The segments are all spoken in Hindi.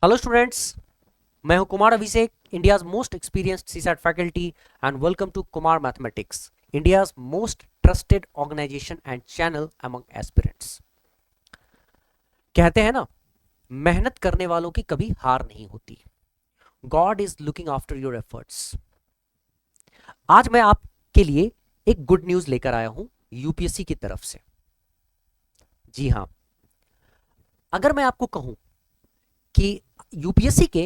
Hello students. मैं हूं Kumar Abhishek, India's most experienced CSAT faculty and welcome to Kumar mathematics, India's most trusted organisation and channel among aspirants. कहते हैं ना, मेहनत करने वालों की कभी हार नहीं होती। God is looking after your efforts. आज मैं आपके लिए एक गुड न्यूज लेकर आया हूं यूपीएससी की तरफ से। जी हाँ, अगर मैं आपको कहूं कि यूपीएससी के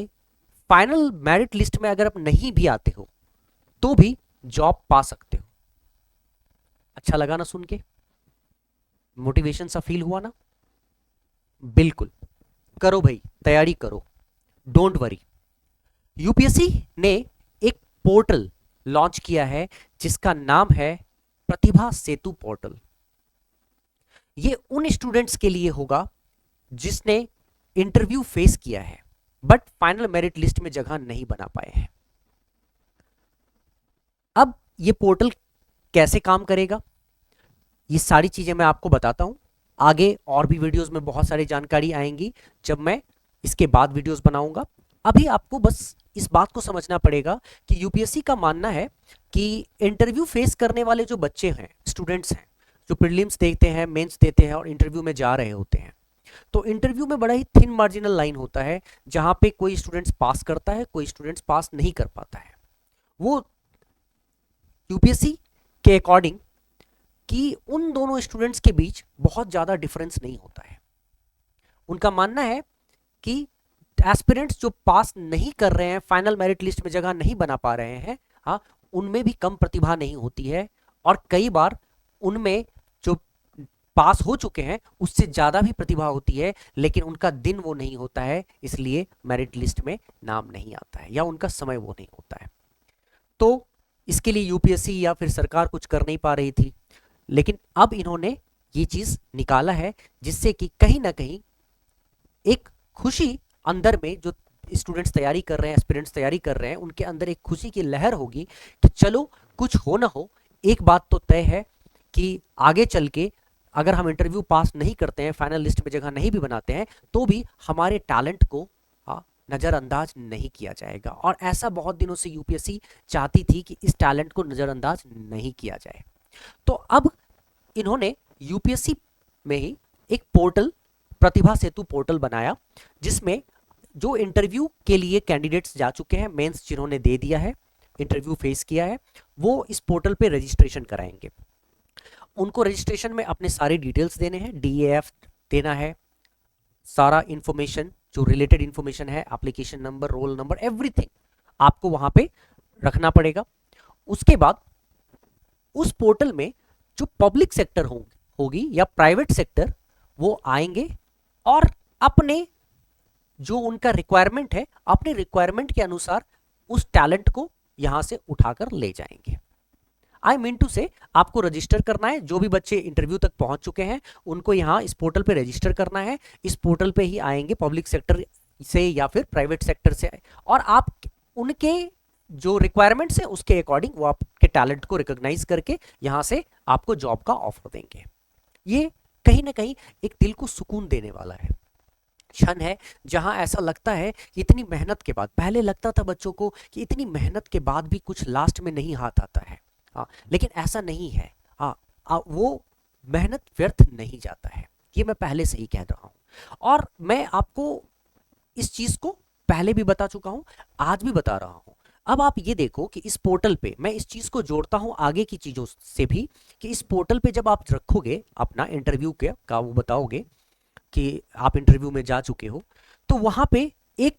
फाइनल मेरिट लिस्ट में अगर आप नहीं भी आते हो तो भी जॉब पा सकते हो। अच्छा लगा ना सुन के? मोटिवेशन सा फील हुआ ना? बिल्कुल करो भाई, तैयारी करो, डोंट वरी। यूपीएससी ने एक पोर्टल लॉन्च किया है जिसका नाम है प्रतिभा सेतु पोर्टल। ये उन स्टूडेंट्स के लिए होगा जिसने इंटरव्यू फेस किया है बट फाइनल मेरिट लिस्ट में जगह नहीं बना पाए हैं। अब ये पोर्टल कैसे काम करेगा, ये सारी चीजें मैं आपको बताता हूं। आगे और भी वीडियोस में बहुत सारी जानकारी आएंगी जब मैं इसके बाद वीडियोस बनाऊंगा। अभी आपको बस इस बात को समझना पड़ेगा कि यूपीएससी का मानना है कि इंटरव्यू फेस करने वाले जो बच्चे हैं, स्टूडेंट्स हैं, जो प्रीलिम्स देते हैं, मेंस देते हैं और इंटरव्यू में जा रहे होते हैं, तो इंटरव्यू में बड़ा ही थिन मार्जिनल लाइन होता है जहां पे कोई स्टूडेंट्स पास करता है, कोई स्टूडेंट्स पास नहीं कर पाता है। वो यूपीएससी के अकॉर्डिंग कि उन दोनों स्टूडेंट्स के बीच बहुत ज़्यादा डिफरेंस नहीं होता है। उनका मानना है कि एस्पिरेंट्स जो पास नहीं कर रहे हैं, फाइनल मेरिट लिस्ट में जगह नहीं बना पा रहे हैं, हाँ, उनमें भी कम प्रतिभा नहीं होती है और कई बार उनमें जो पास हो चुके हैं उससे ज़्यादा भी प्रतिभा होती है, लेकिन उनका दिन वो नहीं होता है, इसलिए मेरिट लिस्ट में नाम नहीं आता है या उनका समय वो नहीं होता है। तो इसके लिए यूपीएससी या फिर सरकार कुछ कर नहीं पा रही थी, लेकिन अब इन्होंने ये चीज निकाला है जिससे कि कहीं ना कहीं एक खुशी अंदर में, जो स्टूडेंट्स तैयारी कर रहे हैं, एस्पिरेंट्स तैयारी कर रहे हैं, उनके अंदर एक खुशी की लहर होगी कि चलो कुछ हो ना हो, एक बात तो तय है कि आगे चल के अगर हम इंटरव्यू पास नहीं करते हैं, फाइनल लिस्ट में जगह नहीं भी बनाते हैं, तो भी हमारे टैलेंट को नजरअंदाज नहीं किया जाएगा। और ऐसा बहुत दिनों से यूपीएससी चाहती थी कि इस टैलेंट को नजरअंदाज नहीं किया जाए। तो अब इन्होंने यूपीएससी में ही एक पोर्टल, प्रतिभा सेतु पोर्टल बनाया, जिसमें जो इंटरव्यू के लिए कैंडिडेट्स जा चुके हैं, मेंस जिन्होंने दे दिया है, इंटरव्यू फेस किया है, वो इस पोर्टल पे रजिस्ट्रेशन कराएंगे। उनको रजिस्ट्रेशन में अपने सारे डिटेल्स देने हैं, डीएएफ देना है, सारा इंफॉर्मेशन जो रिलेटेड इंफॉर्मेशन है, application number, roll number, everything आपको वहां पे रखना पड़ेगा। उसके बाद उस पोर्टल में जो पब्लिक सेक्टर होगी या प्राइवेट सेक्टर, वो आएंगे और अपने जो उनका रिक्वायरमेंट है, अपने रिक्वायरमेंट के अनुसार उस टैलेंट को यहां से उठाकर ले जाएंगे। आई मीन टू से आपको रजिस्टर करना है। जो भी बच्चे इंटरव्यू तक पहुंच चुके हैं उनको यहां इस पोर्टल पे रजिस्टर करना है। इस पोर्टल पे ही आएंगे पब्लिक सेक्टर से या फिर प्राइवेट सेक्टर से, और आप उनके जो रिक्वायरमेंट्स है उसके अकॉर्डिंग वो आपके टैलेंट को रिकॉग्नाइज करके यहां से आपको जॉब का ऑफर देंगे। ये कहीं ना कहीं एक दिल को सुकून देने वाला है, क्षण है जहां ऐसा लगता है कि इतनी मेहनत के बाद, पहले लगता था बच्चों को कि इतनी मेहनत के बाद भी कुछ लास्ट में नहीं हाथ आता है, हाँ, लेकिन ऐसा नहीं है। हाँ, वो मेहनत व्यर्थ नहीं जाता है, ये मैं पहले से ही कह रहा हूं और मैं आपको इस चीज को पहले भी बता चुका हूं, आज भी बता रहा हूं। अब आप ये देखो कि इस पोर्टल पे मैं इस चीज को जोड़ता हूं आगे की चीजों से भी, कि इस पोर्टल पे जब आप रखोगे अपना इंटरव्यू के का वो बताओगे कि आप इंटरव्यू में जा चुके हो, तो वहां पे एक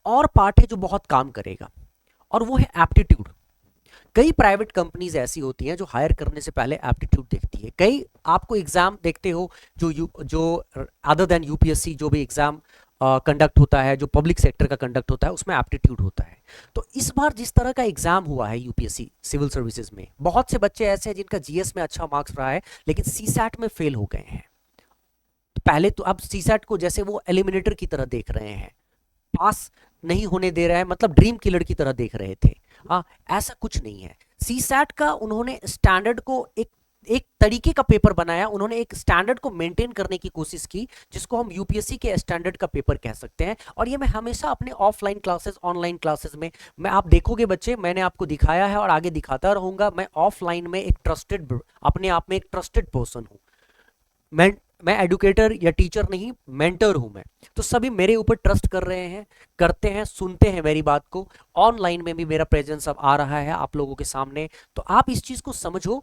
और पार्ट है जो बहुत काम करेगा, और वो है एप्टीट्यूड। कई प्राइवेट कंपनीज ऐसी होती हैं जो हायर करने से पहले एप्टीट्यूड देखती है। कई आपको एग्जाम देखते हो जो अदर देन यूपीएससी जो भी एग्जाम कंडक्ट होता है, जो पब्लिक सेक्टर का कंडक्ट होता है, उसमें एप्टीट्यूड होता है। तो इस बार जिस तरह का एग्जाम हुआ है यूपीएससी सिविल सर्विसेज में, बहुत से बच्चे ऐसे हैं जिनका जीएस में अच्छा मार्क्स रहा है लेकिन सीसैट में फेल हो गए हैं। तो पहले तो अब सीसैट को जैसे वो एलिमिनेटर की तरह देख रहे हैं, पास नहीं होने दे रहा है, मतलब ड्रीम किलर की तरह देख रहे थे। हाँ, ऐसा कुछ नहीं है। सीसैट का उन्होंने स्टैंडर्ड को एक एक तरीके का पेपर बनाया, उन्होंने एक स्टैंडर्ड को मेंटेन करने की कोशिश की जिसको हम यूपीएससी के स्टैंडर्ड का पेपर कह सकते हैं। और ये मैं हमेशा अपने ऑफलाइन क्लासेस, ऑनलाइन क्लासेस में, मैं आप देखोगे बच्चे, मैंने आपको दिखाया है और आगे दिखाता रहूंगा, मैं ऑफलाइन में एक ट्रस्टेड, अपने आप में एक ट्रस्टेड पर्सन हूं। मैं एडुकेटर या टीचर नहीं, मेंटर हूं मैं। तो सभी मेरे ऊपर ट्रस्ट कर रहे हैं, करते हैं, सुनते हैं मेरी बात को। ऑनलाइन में भी मेरा प्रेजेंस अब आ रहा है आप लोगों के सामने। तो आप इस चीज को समझो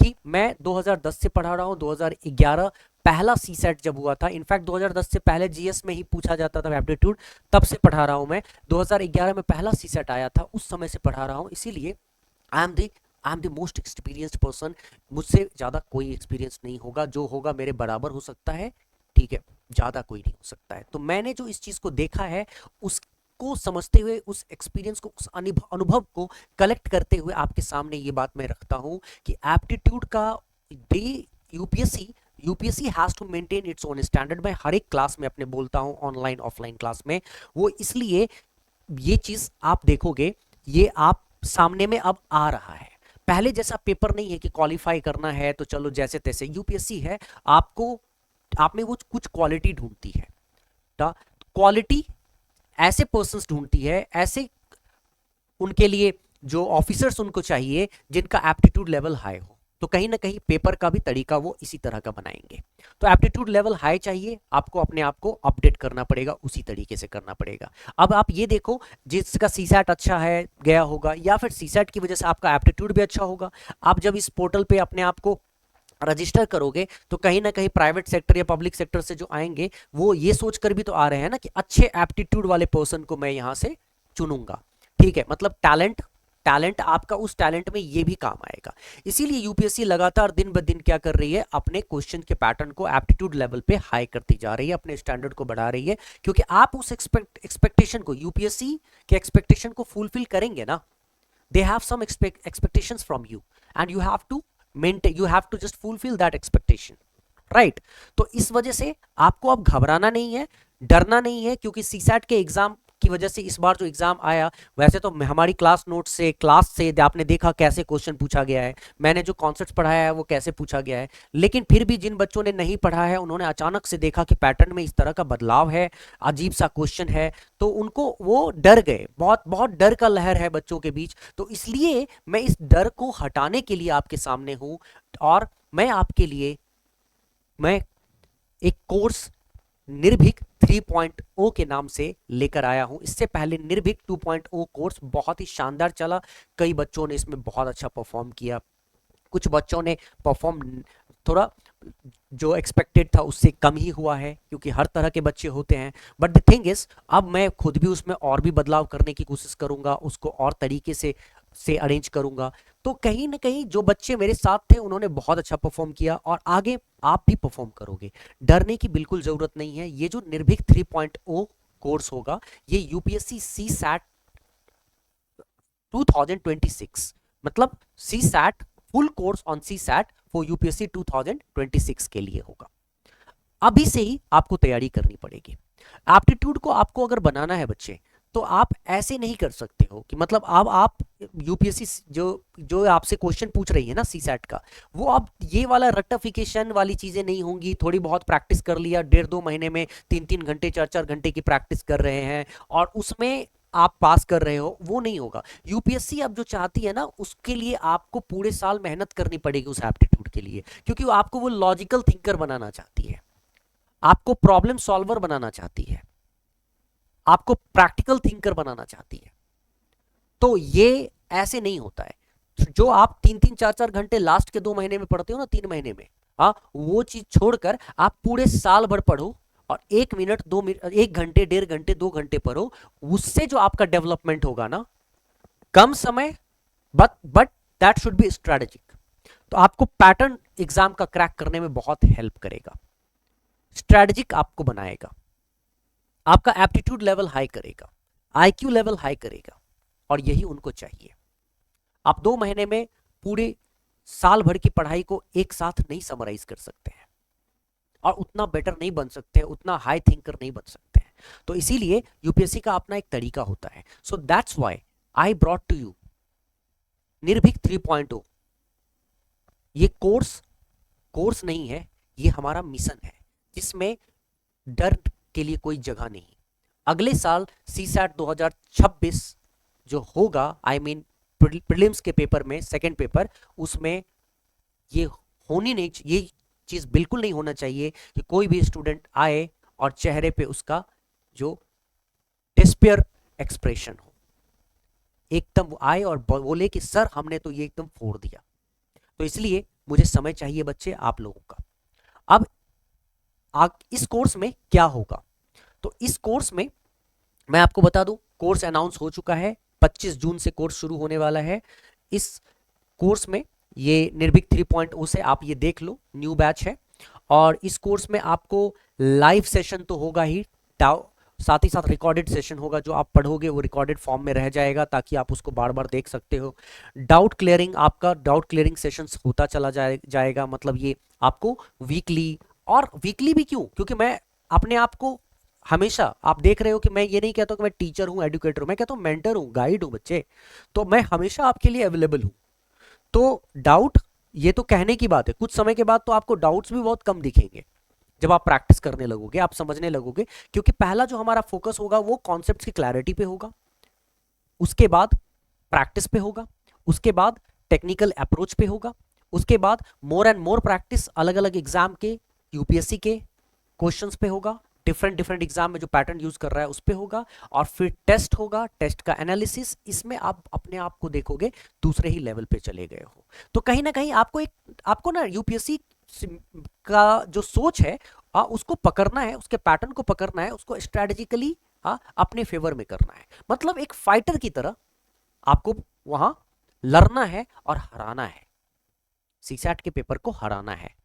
कि मैं 2010 से पढ़ा रहा हूं। 2011 पहला सी सेट जब हुआ था, इनफैक्ट 2010 से पहले जीएस में ही पूछा जाता था एप्टीट्यूड, तब से पढ़ा रहा हूं मैं। 2011 में पहला सी सेट आया था, उस समय से पढ़ा रहा हूं। इसीलिए I am the most experienced person. मुझसे ज्यादा कोई एक्सपीरियंस नहीं होगा, जो होगा मेरे बराबर हो सकता है, ठीक है, ज्यादा कोई नहीं हो सकता है। तो मैंने जो इस चीज को देखा है, उसको समझते हुए, उस एक्सपीरियंस को, उस अनुभव को कलेक्ट करते हुए आपके सामने ये बात मैं रखता हूं कि एप्टीट्यूड का the UPSC has to maintain its own standard. मैं हर एक क्लास में अपने बोलता हूं, ऑनलाइन ऑफलाइन क्लास में। वो इसलिए ये चीज आप देखोगे, ये आप सामने में अब आ रहा है। पहले जैसा पेपर नहीं है कि क्वालिफाई करना है तो चलो जैसे तैसे। यूपीएससी है, आपको, आप में वो कुछ क्वालिटी ढूंढती है। क्वालिटी ऐसे पर्संस ढूंढती है, ऐसे उनके लिए जो ऑफिसर्स उनको चाहिए जिनका एप्टीट्यूड लेवल हाई हो। तो कहीं ना कहीं पेपर का भी तरीका वो इसी तरह का बनाएंगे। तो एप्टीट्यूड लेवल हाई चाहिए, आपको अपने आप को अपडेट करना पड़ेगा, उसी तरीके से करना पड़ेगा। अब आप ये देखो, जिसका सीसैट अच्छा है गया होगा, या फिर सीसैट की वजह से आपका एप्टीट्यूड भी अच्छा होगा, आप जब इस पोर्टल पे अपने आप को रजिस्टर करोगे तो कहीं ना कहीं प्राइवेट सेक्टर या पब्लिक सेक्टर से जो आएंगे वो ये सोचकर भी तो आ रहे हैं ना कि अच्छे एप्टीट्यूड वाले पर्सन को मैं यहां से चुनूंगा। ठीक है, मतलब टैलेंट, टैलेंट आपका उस टैलेंट में ये भी काम आएगा। इसीलिए यूपीएससी लगातार दिन ब दिन क्या कर रही है, अपने क्वेश्चन के पैटर्न को एप्टीट्यूड लेवल पे हाई करती जा रही है, अपने स्टैंडर्ड को बढ़ा रही है। क्योंकि आप उस एक्सपेक्टेशन को, यूपीएससी के एक्सपेक्टेशन को फुलफिल करेंगे ना। they have some expectations from you and you have to maintain, you have to just fulfill that expectation, right? तो इस वजह से आपको अब घबराना नहीं है, डरना नहीं है। क्योंकि सीसैट के एग्जाम की वजह से इस बार जो एग्जाम आया, वैसे तो हमारी क्लास नोट से, क्लास से आपने देखा कैसे क्वेश्चन पूछा गया है, मैंने जो कॉन्सेप्ट पढ़ाया है वो कैसे पूछा गया है। लेकिन फिर भी जिन बच्चों ने नहीं पढ़ा है, उन्होंने अचानक से देखा कि पैटर्न में इस तरह का बदलाव है, अजीब सा क्वेश्चन है, तो उनको वो डर गए। बहुत बहुत डर का लहर है बच्चों के बीच। तो इसलिए मैं इस डर को हटाने के लिए आपके सामने हूं, और मैं आपके लिए मैं एक कोर्स निर्भीक 3.0 के नाम से लेकर आया हूं। इससे पहले निर्भीक 2.0 कोर्स बहुत ही शानदार चला, कई बच्चों ने इसमें बहुत अच्छा परफॉर्म किया, कुछ बच्चों ने परफॉर्म थोड़ा जो एक्सपेक्टेड था उससे कम ही हुआ है, क्योंकि हर तरह के बच्चे होते हैं। बट द थिंग इज, अब मैं खुद भी उसमें और भी बदलाव करने की कोशिश करूंगा, उसको और तरीके से अरेंज करूंगा। तो कहीं ना कहीं जो बच्चे मेरे साथ थे उन्होंने बहुत अच्छा परफॉर्म किया, और आगे आप भी परफॉर्म करोगे। डरने की बिल्कुल जरूरत नहीं है। ये जो निर्भीक 3.0 कोर्स होगा, ये यूपीएससी सी सैट 2026, मतलब C SAT full course on C SAT for UPSC 2026 के लिए होगा। अभी से ही आपको तैयारी करनी पड़ेगी। एप्टीट्यूड को आपको अगर बनाना है बच्चे, तो आप ऐसे नहीं कर सकते हो कि मतलब अब आप यूपीएससी जो जो आपसे क्वेश्चन पूछ रही है ना सीसैट का, वो अब ये वाला रट्टाफिकेशन वाली चीजें नहीं होंगी। थोड़ी बहुत प्रैक्टिस कर लिया, 1.5-2 महीने में 3-3 घंटे 4-4 घंटे की प्रैक्टिस कर रहे हैं और उसमें आप पास कर रहे हो, वो नहीं होगा। यूपीएससी अब जो चाहती है ना, उसके लिए आपको पूरे साल मेहनत करनी पड़ेगी उस एप्टीट्यूड के लिए, क्योंकि आपको वो लॉजिकल थिंकर बनाना चाहती है, आपको प्रॉब्लम सॉल्वर बनाना चाहती है, आपको प्रैक्टिकल थिंकर बनाना चाहती है। तो ये ऐसे नहीं होता है। जो आप 3-3 4-4 घंटे लास्ट के 2 महीने में पढ़ते हो ना, 3 महीने में, हाँ, वो चीज छोड़कर आप पूरे साल भर पढ़ो, और 1 मिनट 2 मिनट, 1 घंटे 1.5 घंटे 2 घंटे पढ़ो। उससे जो आपका डेवलपमेंट होगा ना, कम समय, but that should be strategic. तो आपको पैटर्न एग्जाम का क्रैक करने में बहुत हेल्प करेगा, स्ट्रेटेजिक आपको बनाएगा, आपका एप्टीट्यूड लेवल हाई करेगा, आईक्यू लेवल हाई करेगा, और यही उनको चाहिए। आप 2 महीने में पूरे साल भर की पढ़ाई को एक साथ नहीं समराइज कर सकते हैं, और उतना बेटर नहीं बन सकते हैं, उतना हाई थिंकर नहीं बन सकते हैं। तो इसीलिए यूपीएससी का अपना एक तरीका होता है। So that's why I brought to you Nirbhik 3.0। ये कोर्स कोर्स नहीं है, ये हमारा मिशन है, जिसमें डर के लिए कोई जगह नहीं। अगले साल CSAT 2026 जो होगा, आई मीन प्रीलिम्स के पेपर में सेकंड पेपर, उसमें ये होनी नहीं, ये चीज बिल्कुल नहीं होना चाहिए कि कोई भी स्टूडेंट आए और चेहरे पे उसका जो डिस्पेयर एक्सप्रेशन हो, एकदम वो आए और बोले कि सर हमने तो ये एकदम फोड़ दिया। तो इसलिए मुझे समय चाहिए बच्चे आप लोगों का। अब इस कोर्स में क्या होगा, तो इस कोर्स में मैं आपको बता दूं, कोर्स अनाउंस हो चुका है, 25 जून से कोर्स शुरू होने वाला है। इस कोर्स में ये निर्भीक 3.0 से आप ये देख लो, न्यू बैच है। और इस कोर्स में आपको लाइव सेशन तो होगा ही, साथ ही साथ रिकॉर्डेड सेशन होगा, जो आप पढ़ोगे वो रिकॉर्डेड फॉर्म में रह जाएगा ताकि आप उसको बार बार देख सकते हो। डाउट क्लियरिंग, आपका डाउट क्लियरिंग सेशंस होता चला जाएगा, मतलब ये आपको वीकली, और वीकली भी क्यों, क्योंकि मैं अपने आप को हमेशा, आप देख रहे हो कि मैं ये नहीं कहता कि मैं टीचर हूं, एडुकेटर हूं, मैं कहता हूं मेंटर हूं, गाइड हूं बच्चे, तो मैं हमेशा आपके लिए अवेलेबल हूं। तो डाउट, ये तो कहने की बात है, कुछ समय के बाद तो आपको डाउट्स भी बहुत कम दिखेंगे जब आप प्रैक्टिस करने लगोगे, आप समझने लगोगे, क्योंकि पहला जो हमारा फोकस होगा वो कॉन्सेप्ट्स की क्लैरिटी पे होगा, उसके बाद प्रैक्टिस पे होगा, उसके बाद टेक्निकल अप्रोच पे होगा, उसके बाद मोर एंड मोर प्रैक्टिस अलग अलग एग्जाम के, यूपीएससी के क्वेश्चंस पे होगा, डिफरेंट डिफरेंट एग्जाम में जो पैटर्न यूज कर रहा है उस पे होगा, और फिर टेस्ट होगा, टेस्ट का एनालिसिस, इसमें आप अपने आप को देखोगे दूसरे ही लेवल पे चले गए हो। तो कहीं ना कहीं आपको ना यूपीएससी का जो सोच है, उसको पकड़ना है, उसके पैटर्न को पकड़ना है, उसको स्ट्रेटेजिकली अपने फेवर में करना है, मतलब एक फाइटर की तरह आपको वहां लड़ना है और हराना है, सीसैट के पेपर को हराना है।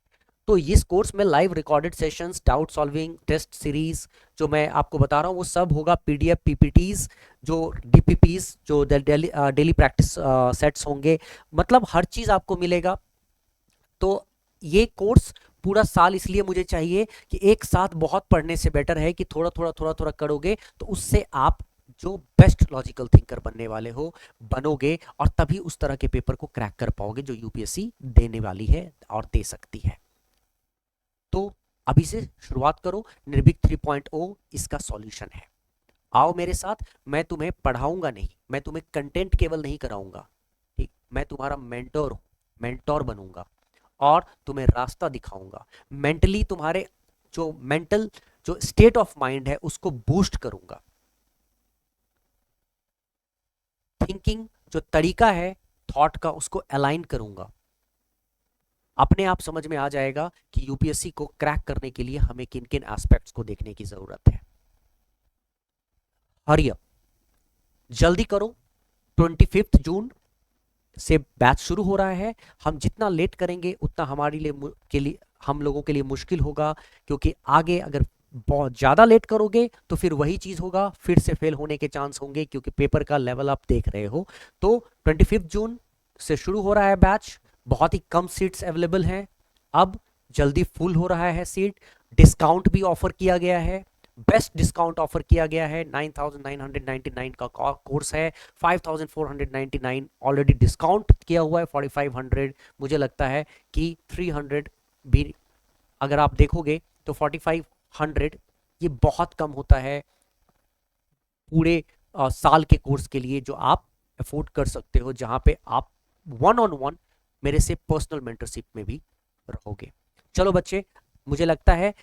तो इस कोर्स में live recorded sessions, doubt solving, test series जो मैं आपको बता रहा हूँ वो सब होगा, पीडीएफ, पीपीटीज, जो डीपीपीज, जो डेली प्रैक्टिस सेट्स होंगे, मतलब हर चीज आपको मिलेगा। तो ये कोर्स पूरा साल इसलिए मुझे चाहिए कि एक साथ बहुत पढ़ने से बेटर है कि थोड़ा थोड़ा थोड़ा थोड़ा करोगे, तो उससे आप जो बेस्ट लॉजिकल थिंकर बनने वाले हो बनोगे, और तभी उस तरह के पेपर को क्रैक कर पाओगे जो यूपीएससी देने वाली है और दे सकती है। तो अभी से शुरुआत करो, निर्भीक 3.0 इसका सॉल्यूशन है। आओ मेरे साथ, मैं तुम्हें पढ़ाऊंगा नहीं, मैं तुम्हें कंटेंट केवल नहीं कराऊंगा, ठीक, मैं तुम्हारा मेंटोर हूं, मेंटोर बनूंगा और तुम्हें रास्ता दिखाऊंगा, मेंटली तुम्हारे जो मेंटल जो स्टेट ऑफ माइंड है उसको बूस्ट करूंगा, थिंकिंग जो तरीका है थॉट का उसको अलाइन करूंगा। अपने आप समझ में आ जाएगा कि यूपीएससी को क्रैक करने के लिए हमें किन किन एस्पेक्ट्स को देखने की जरूरत है। हरी अप, जल्दी करो, 25 जून से बैच शुरू हो रहा है। हम जितना लेट करेंगे उतना हमारे लिए हम लोगों के लिए मुश्किल होगा, क्योंकि आगे अगर बहुत ज्यादा लेट करोगे तो फिर वही चीज होगा, फिर से फेल होने के चांस होंगे, क्योंकि पेपर का लेवल आप देख रहे हो। तो 25 जून से शुरू हो रहा है बैच, बहुत ही कम सीट्स अवेलेबल हैं, अब जल्दी फुल हो रहा है सीट, डिस्काउंट भी ऑफर किया गया है, बेस्ट डिस्काउंट ऑफर किया गया है, 9,999 का कोर्स है, 5,499 ऑलरेडी डिस्काउंट किया हुआ है, 4,500, मुझे लगता है कि 300 भी अगर आप देखोगे तो 4,500 ये बहुत कम होता है पूरे साल के कोर्स के लिए, जो आप अफोर्ड कर सकते हो, जहां पे आप 1-on-1 मेरे से पर्सनल मेंटरशिप में भी रहोगे। चलो बच्चे, मुझे लगता है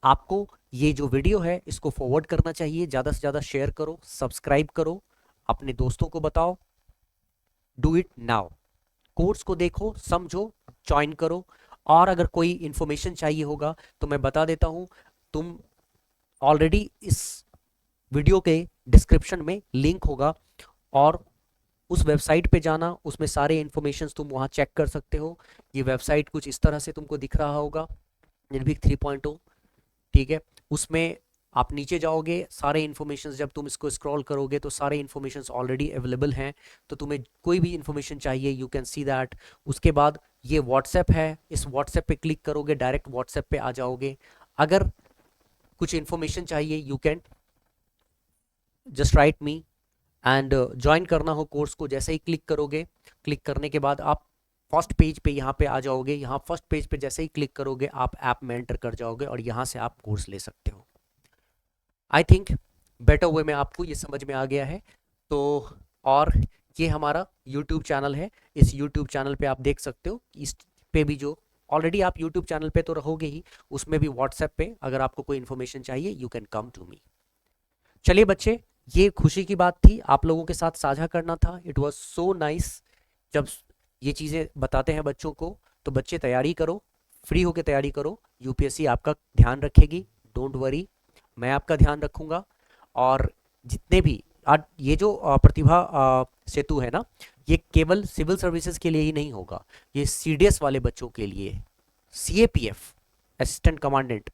आपको ये जो वीडियो है इसको फॉरवर्ड करना चाहिए, ज्यादा से ज्यादा शेयर करो, सब्सक्राइब करो, अपने दोस्तों को बताओ, डू इट नाउ, कोर्स को देखो, समझो, ज्वाइन करो। और अगर कोई इंफॉर्मेशन चाहिए होगा तो मैं बता देता हूं, तुम ऑलरेडी इस वीडियो के डिस्क्रिप्शन में लिंक होगा, और उस वेबसाइट पे जाना, उसमें सारे इंफॉर्मेशन तुम वहां चेक कर सकते हो। ये वेबसाइट कुछ इस तरह से तुमको दिख रहा होगा, निर्भीक 3.0, ठीक है। उसमें आप नीचे जाओगे, सारे इन्फॉर्मेशन जब तुम इसको स्क्रॉल करोगे तो सारे इन्फॉर्मेशन ऑलरेडी अवेलेबल हैं, तो तुम्हें कोई भी इन्फॉर्मेशन चाहिए यू कैन सी दैट। उसके बाद ये व्हाट्सएप है, इस व्हाट्सएप पे क्लिक करोगे डायरेक्ट व्हाट्सएप पे आ जाओगे। अगर कुछ इन्फॉर्मेशन चाहिए you can just right me, and join करना हो कोर्स को, जैसे ही क्लिक करोगे, क्लिक करने के बाद आप फर्स्ट पेज पे यहाँ पे आ जाओगे। यहाँ फर्स्ट पेज पे जैसे ही क्लिक करोगे आप ऐप में एंटर कर जाओगे और यहाँ से आप कोर्स ले सकते हो। आई थिंक बेटर वे में आपको ये समझ में आ गया है। तो और ये हमारा यूट्यूब चैनल है। इस यूट्यूब चैनल पे आप देख सकते हो, इस पे भी जो ऑलरेडी आप यूट्यूब चैनल पे तो रहोगे ही, उसमें भी व्हाट्सएप पे अगर आपको कोई इन्फॉर्मेशन चाहिए you can come to me. चलिए बच्चे, ये खुशी की बात थी आप लोगों के साथ साझा करना था। It was so nice. जब ये चीज़ें बताते हैं बच्चों को तो बच्चे तैयारी करो, फ्री होकर तैयारी करो। यूपीएससी आपका ध्यान रखेगी, डोंट वरी, मैं आपका ध्यान रखूंगा। और जितने भी आज ये जो प्रतिभा सेतु है ना, ये केवल सिविल सर्विसेज के लिए ही नहीं होगा, ये सीडीएस वाले बच्चों के लिए, CAPF assistant commandant,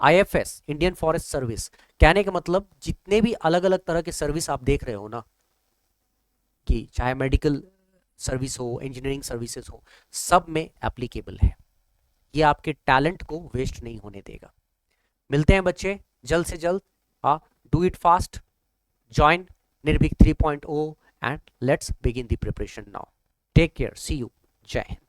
IFS Indian forest service, कहने का मतलब जितने भी अलग अलग तरह के सर्विस आप देख रहे हो ना, कि चाहे मेडिकल सर्विस हो, इंजीनियरिंग सर्विसेज हो, सब में एप्लीकेबल है। ये आपके टैलेंट को वेस्ट नहीं होने देगा। मिलते हैं बच्चे जल्द से जल्द। Do it fast, join Nirbhik 3.0 and let's begin the preparation now. Take care. See you. Jai Hind.